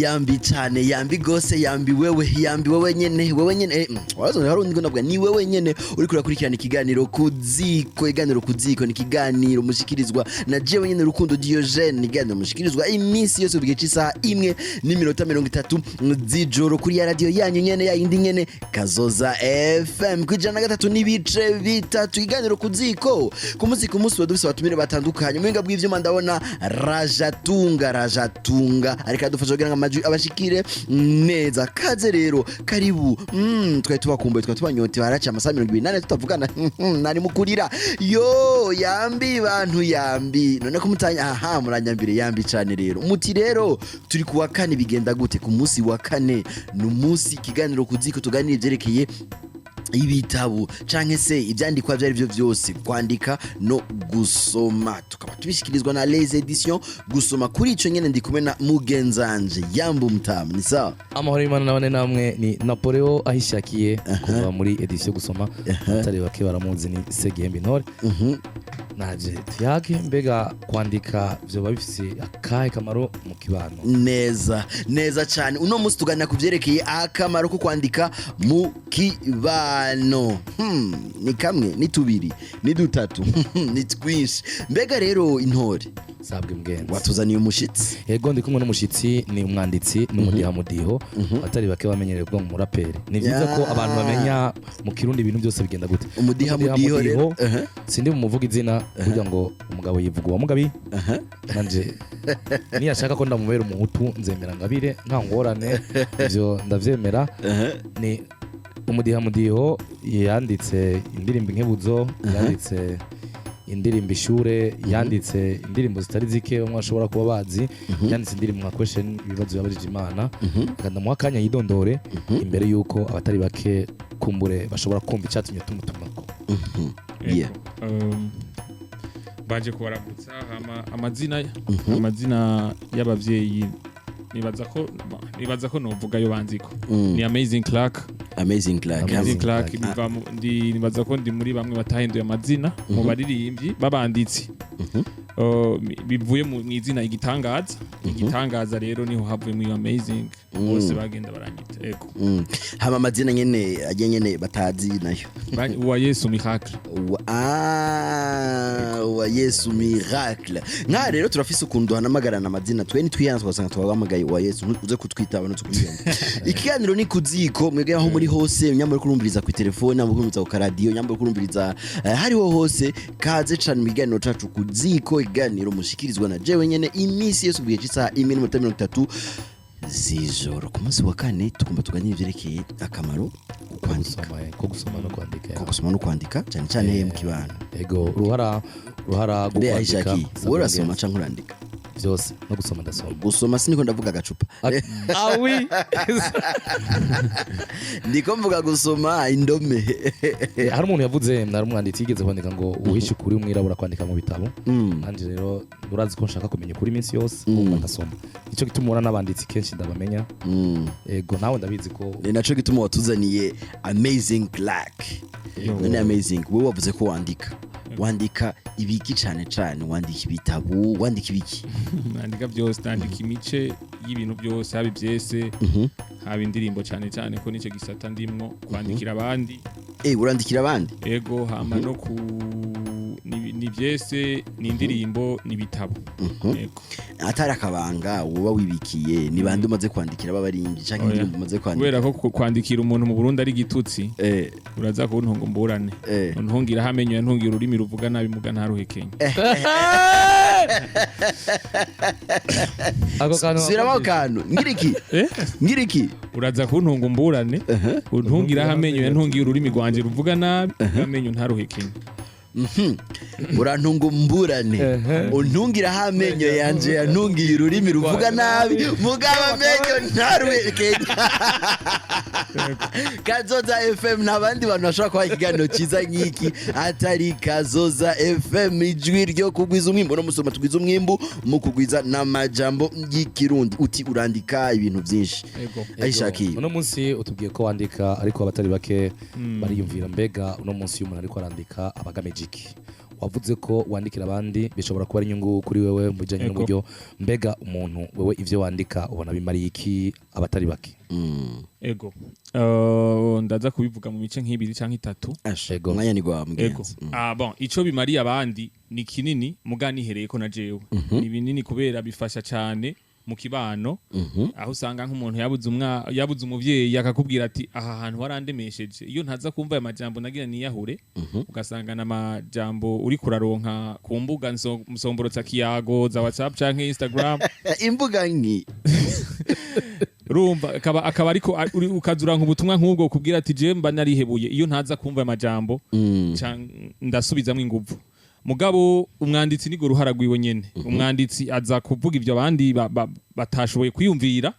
Yambi cyane yambi gose yambi wewe nyene wazone hari undi ndabwa ni wewe nyene uri kurakurikirana ikiganiro kuziko ni ikiganiro mushikirizwa na jewe nyene Rukundo Diogene ikiganiro mushikirizwa iminsi yose ubigice isaha 1:30 z'ijoro kuri ya radio yanyu nyene ya indi nyene Kazoza FM kwijana gatatu nibice bitatu ikiganiro kuziko ku munsi wadufise batumire batandukanye mwenga bw'ivyuma ndabona rajatunga ariko adufasha kugira ngo amajwi abashikire neza kaze rero karibu twari tubakumbuye twari tubanyote baraca amasaha 28 tutavugana nari mukurira yo yambi bantu yambi none ko mutanya muranyambire yambi cyane rero muti rero turi kuwa kane bigenda gute ku munsi wa kane n'umunsi ikiganiro kuziko tuganira ivyerekeye ibitabu canke se ivyandikwa vyari byo vyose kwandika no gusoma tukaba tubishikirizwa na les editions gusoma kuri ico nyene ndi kumena mugenzanje yambu mutamu ni sawa amahoro y'Imana nabone namwe ni Napoleon ahishakiye kuva muri edition gusoma atari bake baramuzi ni Segembe Ntore naje tuyage mbega kwandika vyo babifise akahe kamaro mu kibano neza cyane uno musi tuganira kuvyerekeye akamaro ko kwandika mu kibano ni kamwe ni tubiri ni dutatu ni twinshi mbega rero Intore sabwe mgenzi watuzaniye umushitsi yego ndi kumwe n'umushitsi ni umwanditsi n'umudihamudiho atari bake bamenyereye bwo mu raperi ni byiza ko abantu bamenya mu kirundi ibintu byose bigenda gute umudihamudiho rero sindi muvuga izina kugira ngo umugabo yivuga uwa mugabi nanje ni ashaka ko ndamubera umuhutu nzemera ngabire nta ngorane ivyo ndavyemera ni umudihamudiho yanditse indirimbo inkebuzo yanditse indirimbo ishure yanditse indirimbo zitari zike umwe ashobora kuba bazi yanditse indirimbo nka question ibibazo yabajije Imana kandi mu akanya yidondore imbere yuko abatari bake kumbure bashobora kumva icyatumye tumutumako baje kubaramutsa amazina y'abavyeyi nibaza ko novuga yo banziko ni Amazing CLACK nibaza ko ndi muri bamwe batahinduye amazina mu baririmbyi babanditsi bivuye mu izina igitangaza rero niho havuye mu Amazing bose bagenda baranyita ego hama amazina nyene batazi nayo wa Yesu Miracle wa Yesu Miracle nka rero turafise ukuntu hanamagarana amazina twe ni twiyanzwe twasanga twagamagaye wa Yesu uze kutwitaba no tukubiyemo ikiganiro ni kuziko mwege aho muri hose nyamara kurumviriza ku telefone nyamara kurumviriza ku radio nyamara kurumviriza hariho hose kaze cyane miganiro cacu kuziko iganiro mushikirizwa na jewe nyene iminsi yose ubiye cyisa 1:30 z'ijoro ku munsi wa kane tukumba tuganira ivyerekeye akamaro ko gusoma no kwandika cyane mu kibano ego ruhara kwandika urasoma canke urandika byose no gusoma ndasoma gusoma siniko ndavuga agacupa awi ndiko mvuga gusoma indome hari umuntu yavuze ndari umwanditsi yigeze kwandika ngo uhishe kuri umwirabura kwandika mu bitabo kandi rero urazi ko nshaka kumenya kuri iminsi yose ndasoma icyo gitumura n'abanditsi kenshi ndabamenya ego nawe ndabizi ko ni naco gituma watuzaniye Amazing CLACK ni Amazing wewe wavuze ko wandika ibiki cyane wandika ibitabo wandika ibiki nandika byose ndandika imice y'ibintu byose haba ibyese haba indirimbo cyane ko nico gisata ndimwo kwandikira abandi urandikira abandi ego hama no ku ni byese ni indirimbo ni bitabo ego atari akabanga woba wibikiye ni bande umaze kwandikira babarimbi canke indirimbo umaze kwandikira kubera ko kwandikira umuntu mu Burundi ari gitutsi uraza ko ntongo mburane ntongira hamenyo ntongira ururimi ruvuga nabi muga ntaruhe Kenya ako kantu siramo kantu ngiriki uraza ko ntongo mburane ntongira hamenyo ntongira ururimi rwanje ruvuga nabi hamenyo ntaruhe Kenya urantungumburane untungira ha amenyo yanje yantungiye ururimi ruvuga nabi mugabo amenyo ntarwekenya Kazoza FM nabandi bantu bashobora kuba ikiganiro cyiza nk'iki atari Kazoza FM ijwi ryo kugwiza umwimbo no musoma tugwiza umwimbo mu kugwiza n'amajambo y'ikirundi uti urandika ibintu byinshi ayishaki uno munsi utubwiye ko wandika ariko abatari bake bariyumvira mbega uno munsi y'umuntu ariko arandika abagamejiki wavuze ko wandikira abandi bishobora kuba ari inyungu kuri wewe mu bijanye n'uburyo mbega umuntu wewe ivyo wandika ubona bimari iki abatari bake ego ndaza kubivuga mu mice nk'ibiri canke itatu ego mwanya ni gwa mugenzi bon ico bimari abandi ni kinini muganihereye ko na jewe ni binini kubera bifasha cyane mu kibano aho usanga nk'umuntu yabuze umuvyeyi akakubwira ati aha hantu warandemesheje iyo ntaza kumva aya majambo nagira niyahure ugasanga na majambo uri kuraronka ku mbuga musomborotsa kiyago za WhatsApp canke Instagram imbuga nki rumba akaba ariko ukazura nk'ubutumwa nk'ubwo kubwira ati je mba narihebuye iyo ntaza kumva aya majambo ndasubizamwe inguvu mugabo umwanditsi nigo ruhara rwiwe nyene umwanditsi aza kuvuga ivyo abandi batashoboye kwiyumvira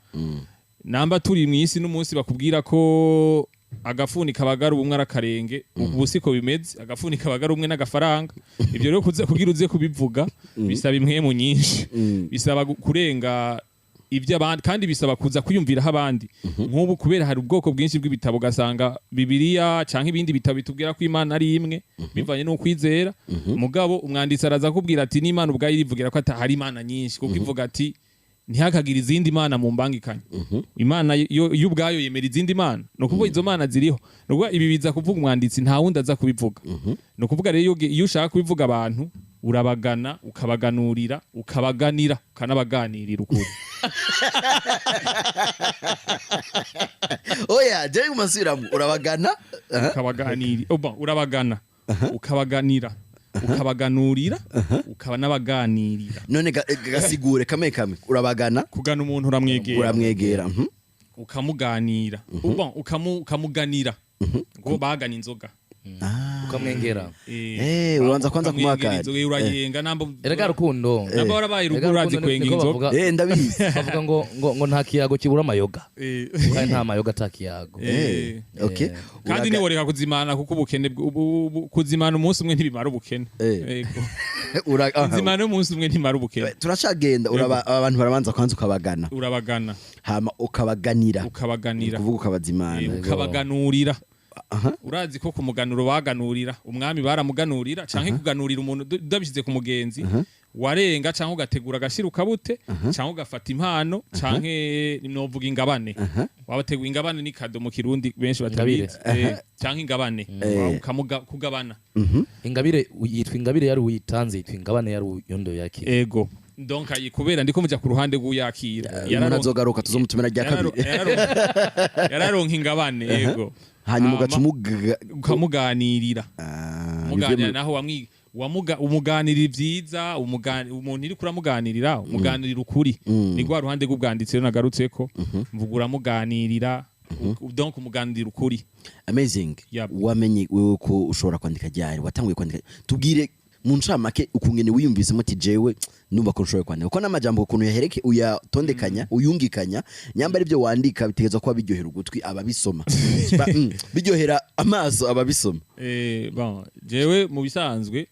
namba turi mwisi n'umunsi bakubwira ko agafuni kabagara ubumwe arakarenge ubusiko bimeze agafuni kabagara umwe n'agafaranga ivyo rero kugira uze kubivuga bisaba impwemu nyinshi bisaba kurenga ivyo abandi kandi bisaba kuza kwiyumviraho abandi nk'ubu kubera hari ubwoko bwinshi bw'ibitabo gasanga Bibiliya canke ibindi bitabo bitubwira ko Imana ari imwe bivanye no kwizera mugabo umwanditsi araza kubwira ati n'Imana ubwayo irivugira ko atahari Imana nyinshi kuko ivuga ati ntihakagira izindi Imana mu mbangikanye Imana yo ubwayo yemera izindi Imana no kuvuga izo Mana ziriho nubwo ibi biza kuvuga umwanditsi nta wundi aza kubivuga no kuvuga rero iyo ushaka kubivuga abantu urabagana ukabaganurira ukabaganira ukanabaganirira ukuri oya je umasiramu urabagana ukabaganira urabagana ukabaganira ukabaganurira ukabanabaganirira none gasigure kame urabagana kugana umuntu uramwegera ukamuganira ukamuganira ngo bagana inzoga ukamwengera uranza kwanza kumakara inzoga urayenga namba erega rukundo namba warabaye rugurazi kwenga inzoga ndabizi bavuga ngo nta kiyago kibura amayoga kandi nta mayoga atakiyago okay kandi ni woreka kuzimana kuko ubukene kuzimana umunsi umwe ntibimara ubukene kuzimana umunsi umwe ntibimara ubukene turashagenda abantu barabanza kwanza urabagana hama ukabaganira kuvuga ukabazimana ukabaganurira urazi ko kumuganuro baganurira umwami baramuganurira canke kuganurira umuntu dabishize ku mugenzi warenga canke ugategura agashiruka bute canke ugafata impano canke novuga ingabane wabategura ingabane ni kado mu kirundi benshi batabizi canke ingabane kugabana ingabire yitwa ingabire yari uyitanze yitwa ingabane yari yondo yakira ego donc kubera ndiko muja ku ruhande rw'uyakira yarazogaruka tuzomutumira rya kabiri yararonka ingabane ego hanyuma ukamuganirira muganira naho umuganirira ivyiza umuntu iri kuramuganirira umuganirira ukuri ni gwa ruhande rw'ubwanditsi rero nagarutseko mvugura muganirira donc umuganirira ukuri amazing wamenye wewe ko ushobora kwandika ryari watanguye kwandika tubwire mu ncamake ukungene wiyumvisemo ati jewe numva ko nshoboye kwandika ko n'amajambo ukuntu yahereke uyatondekanya uyungikanya nyamba aribyo wandika bitegeza kuba biryohera ugutwi ababisoma biryohera amaso ababisoma bon jewe mu bisanzwe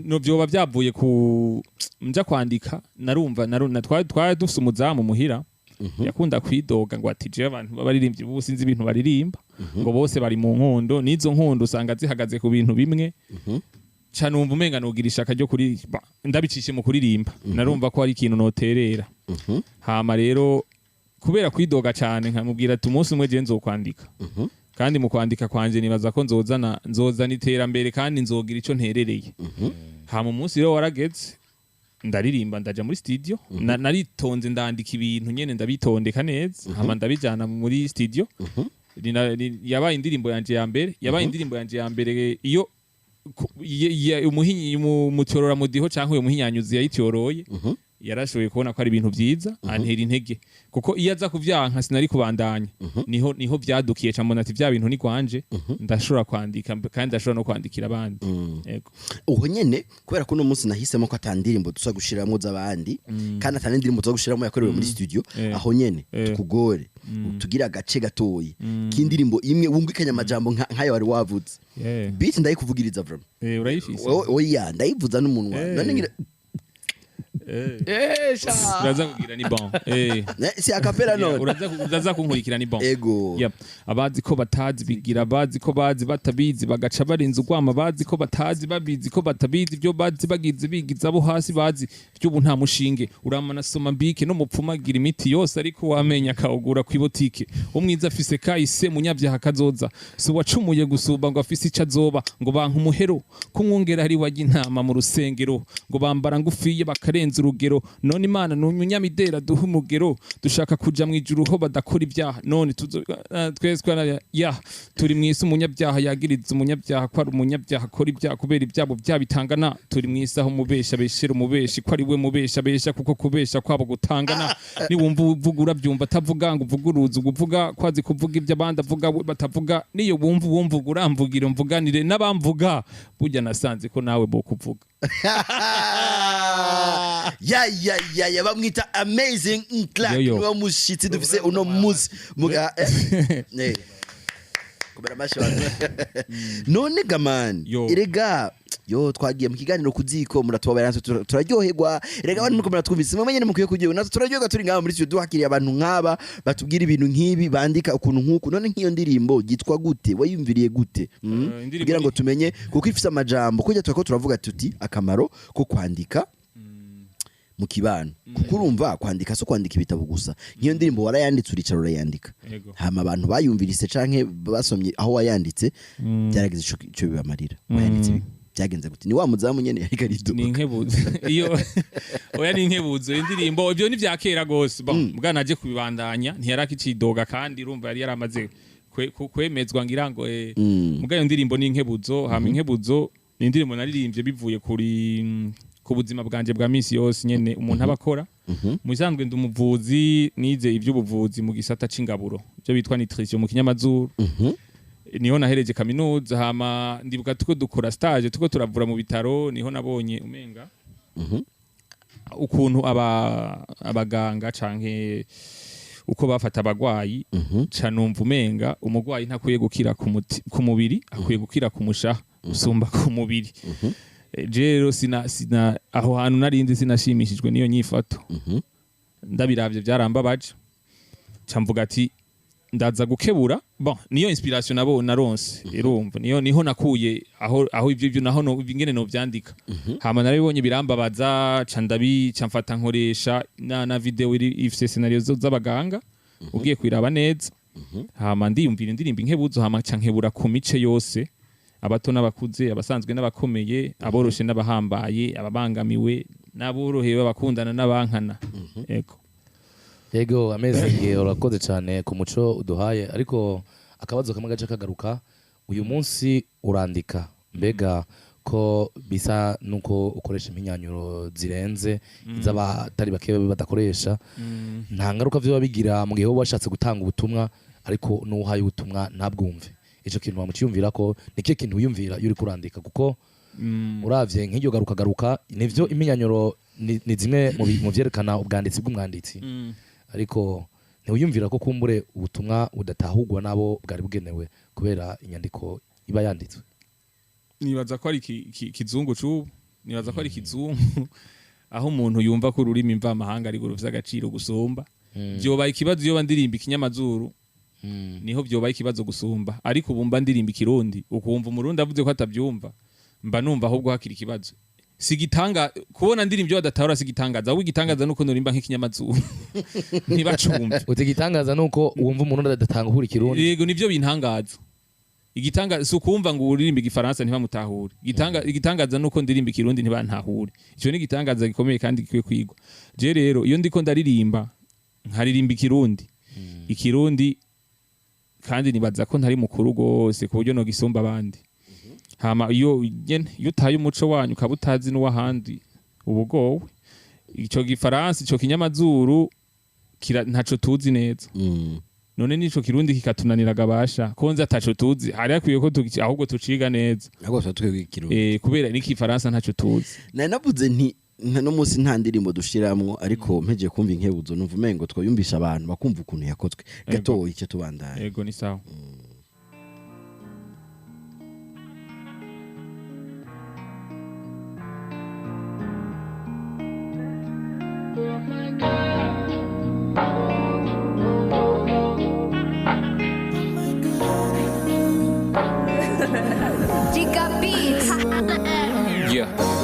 no byoba byavuye ku mja kwandika narumva twari dufite umuzamu muhira yakunda kwidoga ngo ati je abantu babaririmbye ubu sinzi ibintu baririmba ngo bose bari mu nkondo nizo nkondo usanga zihagaze ku bintu bimwe cyane umva umenga nugirisha akajyo kuri ndabicishe mu kuririmba narumva ko ari ikintu noterera hama rero kubera kwidoga cyane nkamubwira ati umunsi umwe je nzokwandika kandi mu kwandika kwanje nibaza ko nzozana iterambere kandi nzogira ico nterereye hama umunsi rero warageze ndaririmba ndaja muri studio naritonze ndandika ibintu nyene ndabitondeka neza hama ndabijana muri studio yabaye indirimbo yanje ya mbere iyo umuhinyi mutyorora mudiho canke uyo muhinyanyuzi yayityoroye yarashoboye kubona ko ari ibintu byiza antera intege kuko iyo aza kuvyanka sinari kubandanya niho vyadukiye camona ati vya bintu ni kwanje ndashobora kwandika kandi ndashobora no kwandikira abandi yego uho nyene kubera ko no munsi nahisemo ko atandirimbo dusa gushiramo z'abandi kandi atandirimbo zo gushiramo yakorewe muri studio aho nyene tukugore tugira agace gatoyi kindirimbo imwe wumvikanya amajambo nkayo wari wavuze beat ndayikuvugiriza vraiment urayifise oya ndayivuza n'umunwa none ngira uraza kugira ni bon si akapera none uraza kunkurikira ni bon ego abazi ko batazi bigira abazi ko bazi batabizi bagaca barinze urwama bazi ko batazi babizi ko batabizi ibyo bazi bagize bigiza abo hasi bazi by'ubu nta mushinge uramana soma mbike no mupfumagira imiti yose ariko wamenya akawugura ku ibotike umwiza afise kahise munyabyaha kazoza so wacumuye gusuba ngo afise ico azoba ngo banka umuhero kumwongera ari wajya intama mu rusengero ngo bambara ngufiye bakarenza urugero none imana n'umunyamidera duha umugero dushaka kuja mu ijuru ho badakora ibyaha none twese ya turi mu isi umunyabyaha yagiriza umunyabyaha ko ari umunyabyaha akora ibyaha kubera ibyabo byabitangana turi mu isi aho mubesha beshera umubeshi ko ari we mubesha besha kuko kubesha kwabo gutangana niwumva uvuga urabyumva atavuga ngo uvuguruza uvuga kwazi kuvuga ibyo abandi avuga we batavuga niyo wumva uramvugira mvuganire n'abamvuga burya nasanze ko nawe bo kuvuga ya bamwita Amazing CLACK niwo mushitsi dufise uno muzi kubera mashobora none gamani erega twagiye mu kiganiro kuziko muratubabara turaryoherwa erega abantu nuko muratwumvise mumenye ne mukuye kugiye natwe turaryoherwa turi ngaho muri studio duhakiriye abantu nk'aba batubwira ibintu nk'ibi bandika ukuntu nk'uku none nk'iyo ndirimbo gitwa gute wayumviriye gute kugira ngo tumenye kuko ifise amajambo kujya twako turavuga tuti akamaro ko kwandika mu kibano kuko urumva kwandika so kwandika ibitabo gusa nk'iyo ndirimbo warayanditse uricara urayandika hama abantu bayumvirise canke basomye aho wayanditse byaragize ico bibamarira wayanditse byagenze gute ni wa muzamu nyene ariko ariduka ni inkebuzo iyo oya ni inkebuzo indirimbo ibyo ni vyakera gose bwana aje kubibandanya ntiyaraka icidoga kandi urumva yari yaramaze kwemezwa ngira ngo mugayo ndirimbo ni inkebuzo hama inkebuzo ni indirimbo naririmbye bivuye ku buzima bwanje bwa misi yose nyene umuntu abakora mu isanzwe ndumuvuzi nize ivy'ubuvuzi mu gisata c'ingaburo byo bitwa nutrition mu kinyamazuru niho nahereje kaminuza hama ndibuka tuko dukora stage tuko turavura mu bitaro niho nabonye umenga ukuntu abaganga canke uko bafata abagwayi canumva umenga umugwayi ntakwiye gukira ku mubiri akwiye gukira ku mushaha usumba ku mubiri rero sina aho hantu narindi sinashimishijwe niyo nyifato ndabiravye byarambabaje camvuga ati ndaza gukebura bon niyo inspiration nabo naronse irumva niho nakuye aho ivyo naho ingene no vyandika hama narabibonye birambabaza camfata nkoresha na video ifise scenario z'abaganga ugiye kwiraba neza hama ndiyumvira indirimbo inkebuzo hama cankebura ku mice yose abato n'abakuze abasanzwe n'abakomeye aboroshe n'abahambaye ababangamiwe n'aborohewe abakundana n'abankana yego Amazing urakoze cyane ku muco uduhaye ariko akabazo kamwe gace kagaruka uyu munsi urandika mbega ko bisa nuko ukoresha impinyanyuro zirenze z'abatari bake badakoresha nta ngaruka vyo bigira mu gihe wowe washatse gutanga ubutumwa ariko n'uhaye ubutumwa ntabwumve ico kintu bamuciyumvira ko niki kintu uyumvira yuri kurandika kuko uravye nk'iryo garuka nivyo impinyanyuro ni zimwe mu vyerekana ubwanditsi bw'umwanditsi ariko ntiwiyumvira ko kumbure ubutumwa udatahugwa nabo bwari bugenewe kubera inyandiko iba yanditswe nibaza ko ari kizungu c'ubu nibaza ko ari kizungu aho umuntu yumva ko ururimi mva amahanga ari guruvya agaciro gusumba byobaye ikibazo iyo bandirimba ikinyamazuru niho byobaye ikibazo gusumba ariko ubumba ndirimba ikirundi ukumva umurundi avuze ko atabyumva mba numva ahubwo hakiri ikibazo sigitanga kubona ndirimbo badatahura sigitangaza ahubwo igitangaza nuko norimba nk'ikinyamazuru ntibacumve utigitangaza nuko wumva umuntu adatanga uhura ikirundi yego nivyo bintangaza igitangaza sukumva ngo uririmba igifaransa ntibamutahure igitangaza nuko ndirimba ikirundi ntibantahure ico ni igitangaza gikomeye kandi gikwiye kwigwa je rero iyo ndiko ndaririmba nkaririmba ikirundi kandi nibaza ko ntari mukuru gose ku buryo no gisumba abandi hama iyo utaye umuco wanyu ukaba utazi n'uwahandi ubugowe ico gifaransa ico kinyamazuru ntaco tuzi neza none nico kirundi kikatunanira gabasha konze ataco tuzi hari akwiye ko ahubwo tuciga neza ahubwo twebwe kirundi kubera n'ikifaransa ntaco tuzi navuze nti no munsi nta ndirimbo dushiramwo ariko mpeje kumva inkebuzo numva umengo twoyumvisha abantu bakumva ukuntu yakozwe gato icyo tubandanye yego ni sawa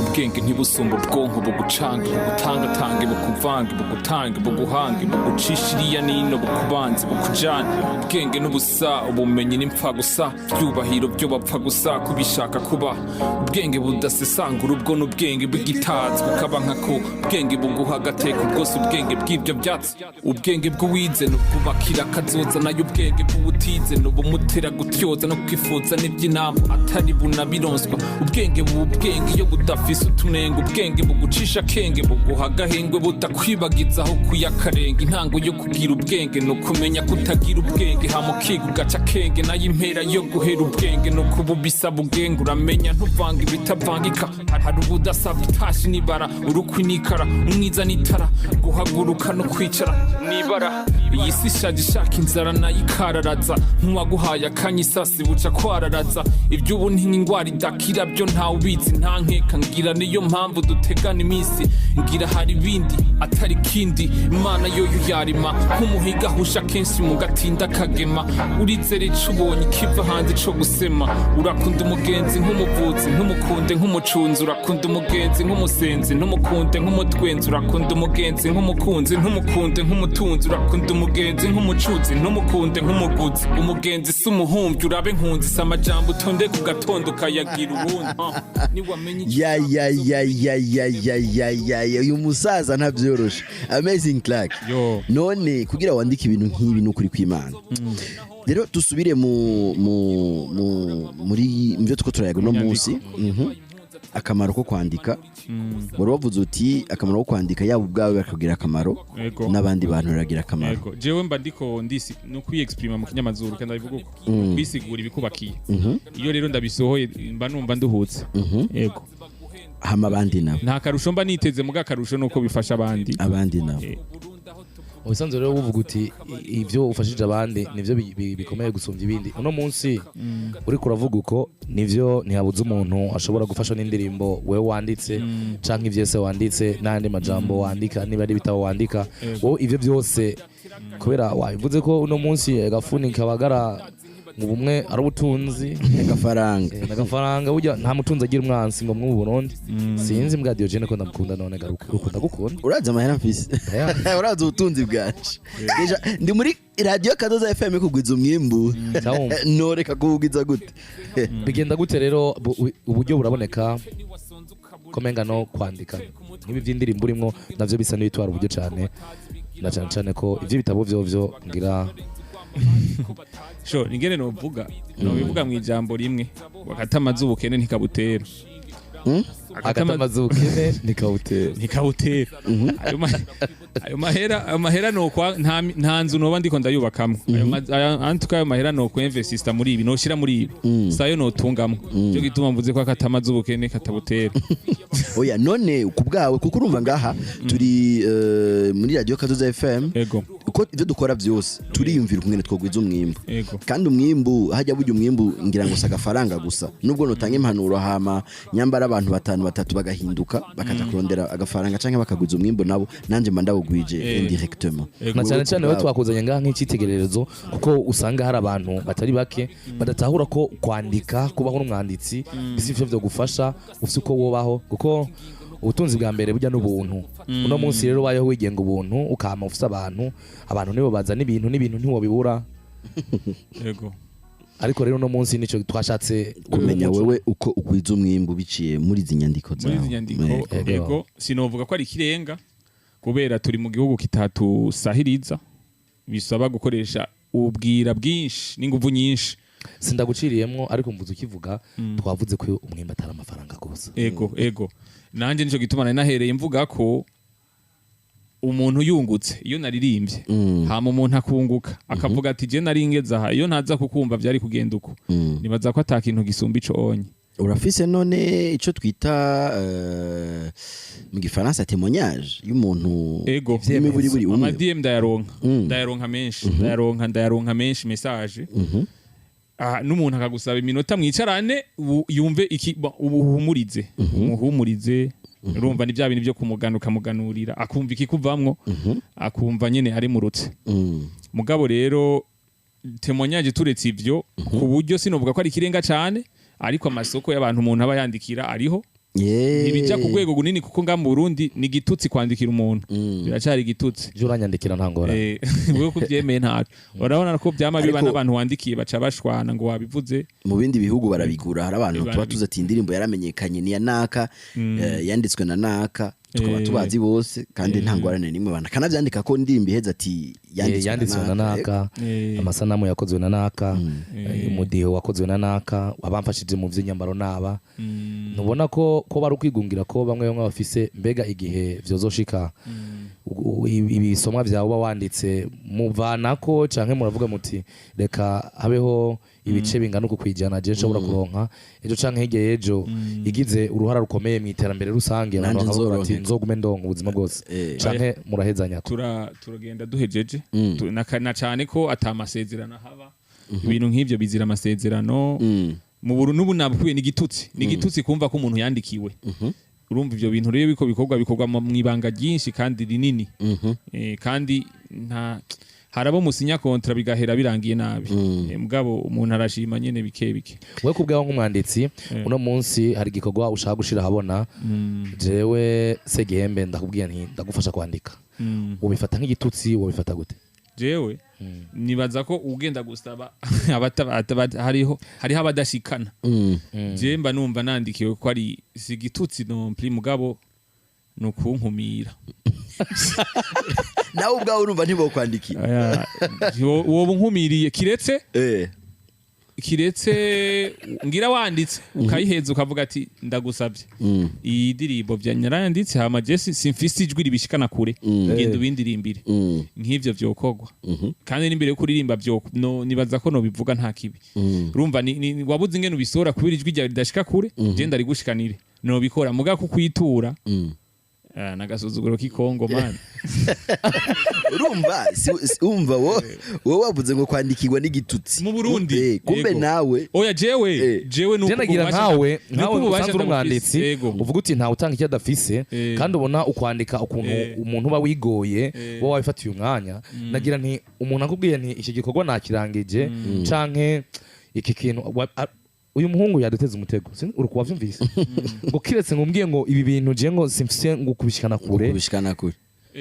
ubwenge ntibusumba ubwonko bugucanga bugutangatange bukuvange bugutange buguhange bugucisha iriya nino bukubanze bukujane ubwenge n'ubusa ubumenyi n'impfa gusa byubahiro byo bapfa gusa kubishaka kuba ubwenge budasesangura ubwo n'ubwenge bw'igitazi bukaba nkako ubwenge buguha agateka bwose ubwenge bw'ibyo byatsi ubwenge bw'uwize n'ubwubakira akazoza nayo ubwenge bw'ubutize n'ubumutera gutyoza no kwifuza n'iby'inama atari bunabironswa ubwenge bw'ubwenge iyo budafise utunenga ubwenge bugucisha kenge buguha agahengwe budakwibagizaho kuyakarenga intango yo kugira ubwenge no kumenya kutagira ubwenge hamukiga ugaca kenge nayo impera yo guhera ubwenge no kububisa bugenge uramenya ntuvanga ibitavangika hari ubudasaba itashi nibara urukwi nikara umwiza nitara guhaguruka no kwicara nibara iyi si ishaje ishaka inzara nayo ikararaza nk'uwaguhaye akanya isasi buca kwararaza iby'ubu n'ingwara idakira byo ntawe ubizi nta nkeka ngira niyo mpamvu dutegana iminsi ngira hari ibindi atari kindi imana yoyo yarima nk'umuhiga ahusha kenshi mu gatinda kagema urizere ico ubonye kiva hanze co gusema urakunda umugenzi nk'umuvuzi ntumukunde nk'umucunzi urakunda umugenzi nk'umusenzi ntumukunde nk'umutwenzi urakunda umugenzi nk'umukunzi ntumukunde nk'umutunzi urakunda umugenzi nk'umucuzi ntumukunde nk'umuguzi umugenzi si umuhumbi urabe nkunzi si amajambo utonde ku gatondo ukayagira ubundi niwamenye uyu musaza ntabyoroshe Amazing CLACK none kugira wandike ibintu nk'ibi n'ukuri kw'Imana rero dusubire muri mvyo tuko turayaga no munsi akamaro ko kwandika wari wavuze uti akamaro ko kwandika yaba ubwawe bakagira akamaro n'abandi bantu baragira akamaro jewe mba ndiko ndisi no kwiexprima mu kinyamazuru kandi bivuga uko bisigura ibikubakiye iyo rero ndabisohoye mba numva nduhutse yego hama abandi nabo nta karusho mba niteze muga karusho nuko bifasha abandi nabo ubusanzwe rero uvuga uti ivyo ufashije abandi nivyo bikomeye gusumvya ibindi uno munsi uri kuravuga uko nivyo ntihabuze umuntu ashobora gufasha n'indirimbo wewe wanditse canke ivyese wanditse n'andi majambo wandika niba ari bitabo wandika wowe ivyo byose kubera wabivuze ko uno munsi agafuni kabagara mu bumwe ari ubutunzi n'agafaranga burya nta mutunzi agira umwansi ngo mu Burundi sinzi mbwa Diogene ko ndamukunda none garuka gukunda uraza amahera mfise uraza ubutunzi bwacu ndi muri radio Kadoza FM kugwiza umwimbu noreka kuvugiza gute bigenda gute rero uburyo buraboneka komenga no kwandika nk'ibi by'indirimbo urimo navyo bisa n'ibitwara uburyo cyane na cyane ko ivyo bitabo vyo ngira ingene novuga mu ijambo rimwe wakatamaza ubukene ntikabutera akatamaza ubukene ntikabutera ayo mahera nokwa nta nzu noba ndiko ndayubakamwe antuka ayo mahera nokwa investisita muri ibi noshira muri ibi sayo notungamo cyo gituma mvuze ko akatamaza ubukene katabutera oya none kubwawe kuko urumva ngaha turi muri radio Kadoza FM uko ivyo dukora byose turiyumvira kumwe twogwiza umwimbu kandi umwimbu hajya burya umwimbu ngira ngo sagafaranga gusa nubwo notanga impanuro hama nyambara abantu batatu bagahinduka bakaja kurondera agafaranga canke bakagwiza umwimbu nabo nanje mba ndawugwije indirectement na cyane we twakuzanye ngaha nk'icitegererezo kuko usanga hari abantu batari bake badatahura ko kwandika kubaho n'umwanditsi bisivyo byo gufasha ufite uko wobaho kuko ubutunzi bwa mbere burya n'ubuntu uno munsi rero bayeho wigenga ubuntu ukama ufite abantu nibo bazana ibintu ntiwobibura yego ariko rero no munsi nico twashatse kumenya wewe uko ukwiza umwimbu biciye muri izi nyandiko zawe muri izi nyandiko yego sinovuga ko ari kirenga kubera turi mu gihugu kitatusahiriza bisaba gukoresha ubwira bwinshi n'inguvu nyinshi sindaguciriyemwo ariko mvuze ukivuga twavuze ko umwimba atari amafaranga gusa ego nanje nico gituma nahereye mvuga ko umuntu yungutse iyo naririmbye hama umuntu akunguka akavuga ati je naringeze aha iyo ntaza kukumva byari kugenda uko nibaza ko atakintu gisumba ico onye urafise none ico twita mu gifaransa témoignage y'umuntu ego buri ama DM ndayaronka menshi message n'umuntu akagusaba iminota mwicarane yumve iki ubuhumurize umuhumurize urumva ni bya bintu byo kumuganurira akumva iki kuvamwo akumva nyene ari murutse mugabo rero témoignage turetse ivyo ku buryo sinovuga ko ari kirenga cyane ariko amasoko y'abantu umuntu aba yandikira ariho ntibijya ku rwego runini kuko nga mu Burundi ni igitutsi kwandikira umuntu biracari igitutsi je uranyandikira ntangora wewe kubyemeye ntaco urabona ko byama biba n'abantu wandikiye baca bashwana ngo wabivuze mu bindi bihugu barabigura hari abantu tuba tuzi ati indirimbo yaramenyekanye ni ya naka yanditswe na naka tukaba tubazi bose kandi nta ngorane nimwe bana kanavyandika ko ndirimbo iheza ati yanditswe na naka amasanamu yakozwe na naka umudiho wakozwe na naka abamfashije mu vy'inyambaro naba nubona ko bari kwigungira ko bamwe bafise mbega igihe vyozoshika ibisomwa vyawe uba wanditse muvanako canke muravuga muti reka habeho ibice bingana uko kwijana je nshobora kuronka ejo canke hirya yejo igize uruhara rukomeye mu iterambere rusange abantu bakavuga ati nzogume ndonka ubuzima bwose canke murahezanya turagenda duhejeje na cane ko atamasezerano haba ibintu nk'ivyo bizira amasezerano mu Burundi n'ubu nabukuye n'igitutsi kumva ko umuntu yandikiwe urumva ivyo bintu rero bikorwa mu ibanga ryinshi kandi rinini kandi nta harabo musinya kontra bigahera birangiye nabi mugabo umuntu arashima nyene bike we kubwaho nk'umwanditsi uno munsi hari gikorwa ushaka gushira habona jewe segihembe ndakubwiye nti ndagufasha kwandika ubifata nk'igitutsi ubifata gute jewe nibaza ko ugenda gusaba hariho abadashikana je mba numva nandikiwe ko ari sigitutsi non plus mugabo nukunkumira nawe ubwawe urumva ntibokwandikira wowe nkumiriye kiretse ngira wanditse ukayiheza ukavuga ati ndagusabye iyi ndirimbo byanyaranditse hama Jesse simfise ijwi ribishikana kure ngenda ubindirimbire nk'ivyo vyokogwa kandi n'imbere yo kuririmba byo nibaza ko no bivuga nta kibi urumva ni wabuze ingene ubisora kubira ijwi ryawe ridashika kure je ndari gushikanire no bikora muga ko kwitura nagasuzuguro k'ikongo man urumva wowe wavuze ngo kwandikirwa n'igitutsi mu Burundi kumbe nawe oya jewe nuko nagira nkawe usanzwe umwanditsi uvuga uti ntawe utanga icyo adafise kandi ubona ukwandika ukuntu umuntu uba wigoye wowe wabifatiye umwanya nagira nti umuntu akubwiye nti iki gikorwa nakirangije canke iki kintu uyu muhungu yaduteza umutego uri kuwavyumvise ngo kiretse ngombwiye ngo ibi bintu je ngo simfise ngo kubishikana kure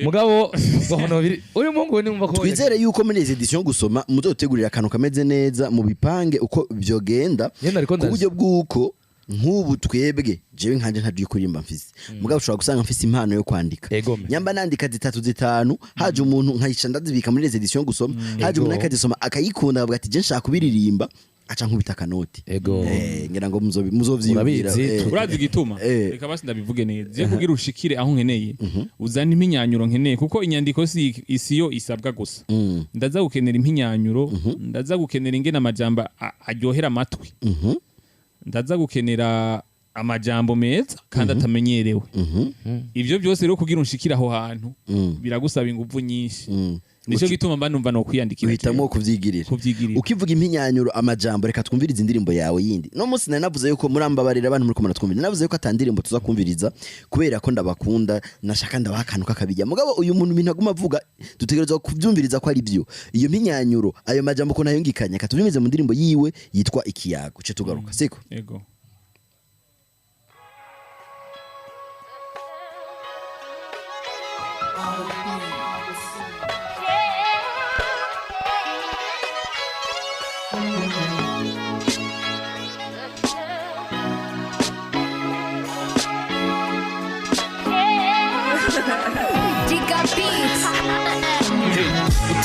mugabo uyu muhungu ni mumva ko twizere yuko muri izi edition gusoma muzotegurira akantu kameze neza mu bipange uko vyogenda ku buryo bw'uko nk'ubu twebwe jewe nkanje ntagiye kurimba mfise mugabo ushobora gusanga mfise impano yo kwandika nyamba nandika 3 haje umuntu nkayisha ndazibika muri izi edition gusoma haje umuntu akazisoma akayikunda avuga ati je nshaka kubiririmba aca nkubita kanoti ngira ngo muzovyibwira urazi gituma reka basi ndabivuge neza je kugira ushikire aho nkeneye uzana impinyanyuro nkeneye kuko inyandiko isiyo isabwa gusa ndaza gukenera impinyanyuro ndaza gukenera ingene amajamba aryohera amatwi ndaza gukenera amajambo meza kandi atamenyerewe ivyo byose rero kugira unshikira aho hantu biragusaba ingufu nyinshi nico gituma mba numva no kwiyandikira uhitamo kuvyigirira ukivuga impinyanyuro amajambo reka twumviriza indirimbo yawe yindi no munsi navuze yuko murambabarira abantu muri komana twumviriza navuze yuko atandirimbo tuza kumviriza kubera ko ndabakunda nashaka ndabakanuka kabijya mugabo uyu muntu ibintu aguma avuga dutegerezwa kuvyumviriza ko ari byo iyo mpinyanyuro ayo majambo ko nayongikanya katuvyumvize mu ndirimbo yiwe yitwa ikiyago ce tugaruka siko ego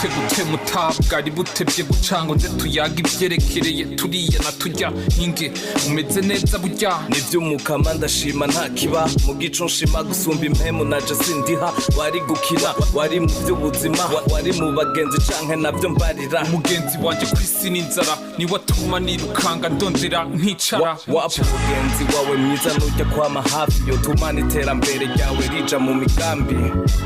gute mutabwa ari butebye gucanga nze tuyaga ivyerekereye turiya na tujya inge umeze neza burya nivyo umukama ndashima nta kiba mu gico nshima gusumba impemu naje sindiha wari gukina wari mu by'ubuzima wari mu bagenzi canke navyo mbarira mugenzi wanje kwisi n'inzara ni watuma nirukanga ndondera nkicara wapo mugenzi wawe mwiza nujya kwama hafi yo tumana iterambere ryawe rija mu migambi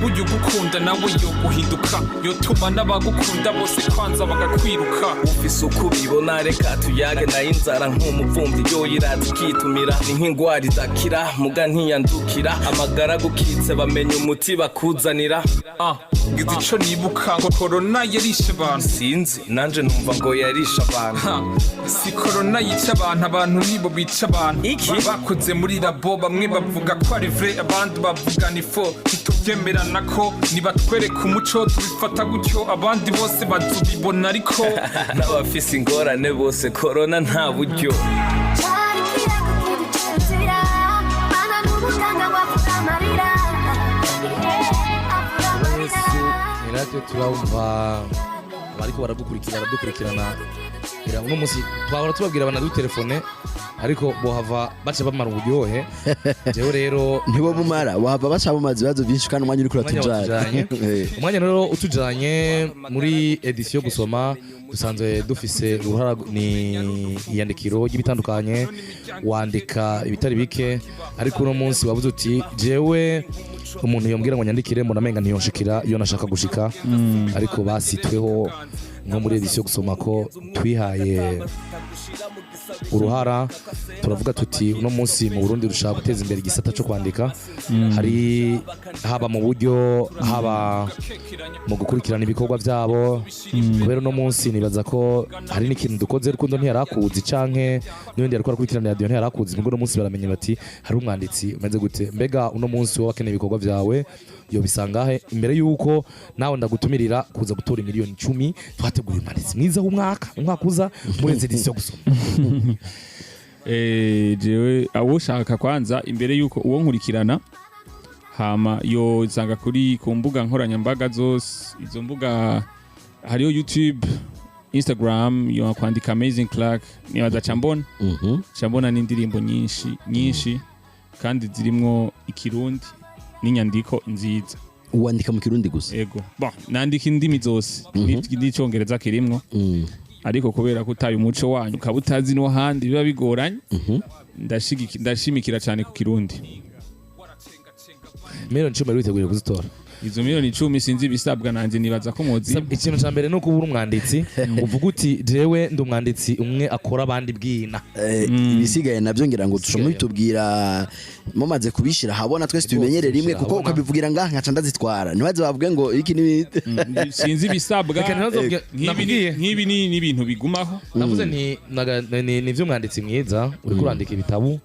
burya ugukunda nawe yo guhinduka yo tuma n'abagukunda bose kwanza bagakwiruka ufise uko ubibona reka tuyage nayo inzara nk'umuvumbi yo yiraza ikitumira ni nk'ingwara idakira muga ntiyandukira amagara gukitse bamenya umuti bakuzanira ngize ico nibuka ngo korona yarishe abantu sinzi nanje numva ngo yarisha abantu si korona yica abantu nibo bica abantu bakoze muri labo bamwe bavuga ko ari vrai abandi bavuga ni fo ntitubyemerana ko nibatwereka umuco tubifata gutyo abandi bose bazubibona ariko n'abafise ingorane bose korona nta buryo Nirate turumva bariko baradukurikirana uno munsi twahora tubabwira abana telefone ariko bohava baca bamara uburyohe jewe rero ntibo bumara wahava baca bamaze ibibazo byinshi kandi umwanya uri kuratujanye umwanya rero utujanye muri edition gusoma dusanzwe dufise uruhara ni iyandikiro y'ibitandukanye wandika ibitari bike ariko uno munsi wabuze uti jewe umuntu yombwira ngo nyandikire mbona menga ntiyonshikira iyo nashaka gushika ariko basitweho nko muri edition gusoma ko twihaye uruhara turavuga tuti uno munsi mu Burundi rushaka guteza imbere igisata cyo kwandika hari haba mu buryo haba mu gukurikirana ibikorwa byabo kubera uno munsi nibaza ko hari n'ikintu dukoze rukundo ntiyarakuzi canke n'undi yariko arakurikirana radio ntiyarakuzi ngo uno munsi baramenye bati hari umwanditsi umeze gute mbega uno munsi wakeneye ibikorwa byawe yo bisangahe imbere yuko nawe ndagutumirira kuza gutora miliyoni 10 twateguye umwanditsi mwiza w'umwaka uza muri edition gusoma jewe awoshaka kwanza imbere yuko uwo nkurikirana hama yo zanga kuri ku mbuga nkoranyambaga zose izo mbuga hariyo YouTube Instagram yo kwandika Amazing CLACK ni wazacambona chambona n'indirimbo nyinshi kandi zirimwo ikirundi n'inyandiko nziza uwandika mu kirundi gusa ego bon nandika indimi zose n'icyongereza kirimwo ariko kubera ko utaye umuco wanyu ukabutazi no handi biba bigoranye ndashimikira cyane ku kirundi miliyoni 10 witeguriye kuzitora izo miliyoni 10 sinzi bisabwa nanje nibaza ko muzi ikintu ca mbere no kubura umwanditsi uvuga uti jewe ndi umwanditsi umwe akora abandi bwina ibisigaye navyo ngira ngo tushomwe bitubwira mumaze kubishira habona twese tubimenyere rimwe kuko ukabivugira ngaha nkaca ndazitwara ntibaze bavuge ngo iki ni sinzi bisabwa nk'ibi ni ibintu bigumaho navuze ni vyo umwanditsi mwiza uri kurandika ibitabu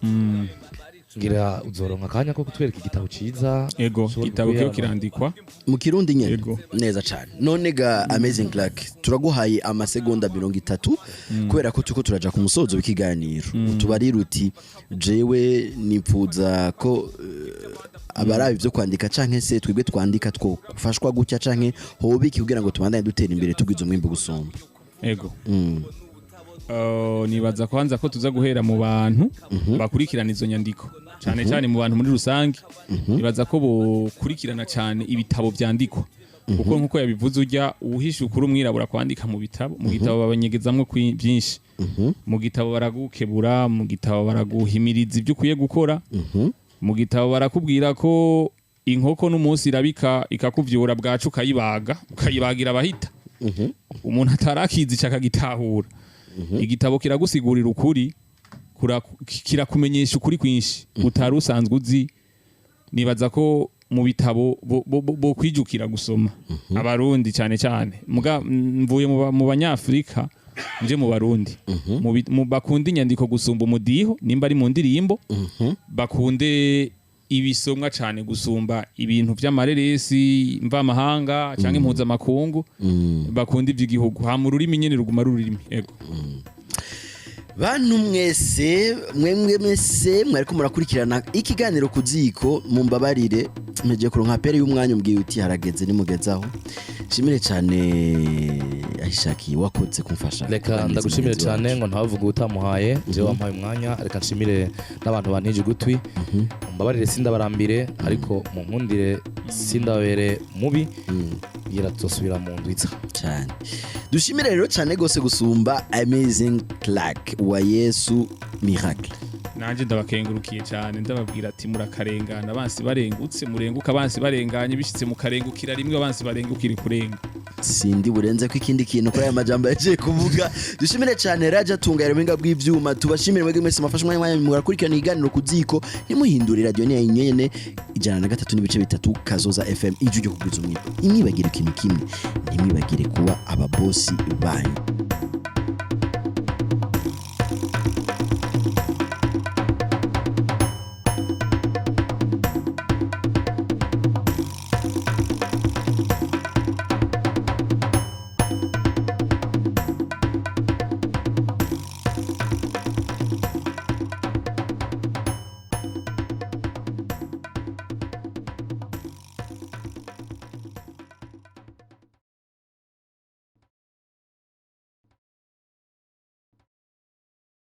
ngira uzoronka kanya ko kutwereka igitabo ciza ego igitabo cyo kirandikwa mu kirundi nyene neza cyane none ga Amazing CLACK turaguhaye amasegonda 30 kubera ko tuko turaja ku musozo w'ikiganiro tubarira uti jewe nipfuza ko abarabi byo kwandika canke se twebwe twandika two gufashwa gutya canke hobiki kugira ngo tubandanye dutera imbere tugwiza umwimbo gusomba ego nibaza kwanza ko tuza guhera mu bantu bakurikirana izo nyandiko cyane cyane mu bantu muri rusangi nibaza ko bokurikirana cyane ibitabo byandikwa kuko nkuko yabivuze ujya uhisha ukuri umwirabura kwandika mu bitabo mu gitabo babanyegezamwe byinshi mu gitabo baragukebura mu gitabo baraguhimiriza ibyo ukwiye gukora mu gitabo barakubwira ko inkoko n'umunsi irabika ikakuvyura bwacu ukayibagira abahita umuntu atarakizi cyakagitahura igitabo kiragusigurira ukuri kirakumenyesha ukuri kwinshi utari usanzwe uzi nibaza ko mu bitabo bo kwijukira gusoma abarundi cyane cyane mvuye mu banyafrika nje mu barundi bakunda inyandiko gusumba umudiho nimba ari mu ndirimbo bakunde ibisomwa cyane gusumba ibintu by'amareresi mvamahanga cyangwa impuzamakungu bakunda iby'igihugu ha mu rurimi nyene ruguma rurimi ego bantu mwese mwariko murakurikirana ikiganiro kuziko mumbabarire mpeje kuronka pere y'umwanya umbwiye uti harageze nimugezaho shimire cyane ahishakiye wakoze kumfasha reka ndagushimire cyane ngo ntavuga utamuhaye je wampaye umwanya reka nshimire n'abantu bantije gutwi mbabarire sindabarambire ariko mu nkundire sindabere mubi yiratosubira mu ndwitsa cyane dushimire rero cyane gose gusumba Amazing CLACK wa Yesu Miracle nanje ndabakengurukiye cyane ndababwira ati murakarengana abansi barengutse murenguka abansi barenganye bishitse mu karengukira rimwe abansi barengukira kurenga sindi burenze ko ikindi kintu kuri aya majambo yaje kuvuga dushimire cyane Raja tunga yarumenga bw'ivyuma tubashimire mwege mwese mafashe mwanya murakurikirana iganiro kuziko nimuhindura radio ni yenyene 103.3 Kazoza FM ijuje kugwiza umwibo imwibagire ikintu kimwe nimwibagire kuba ababosi banyu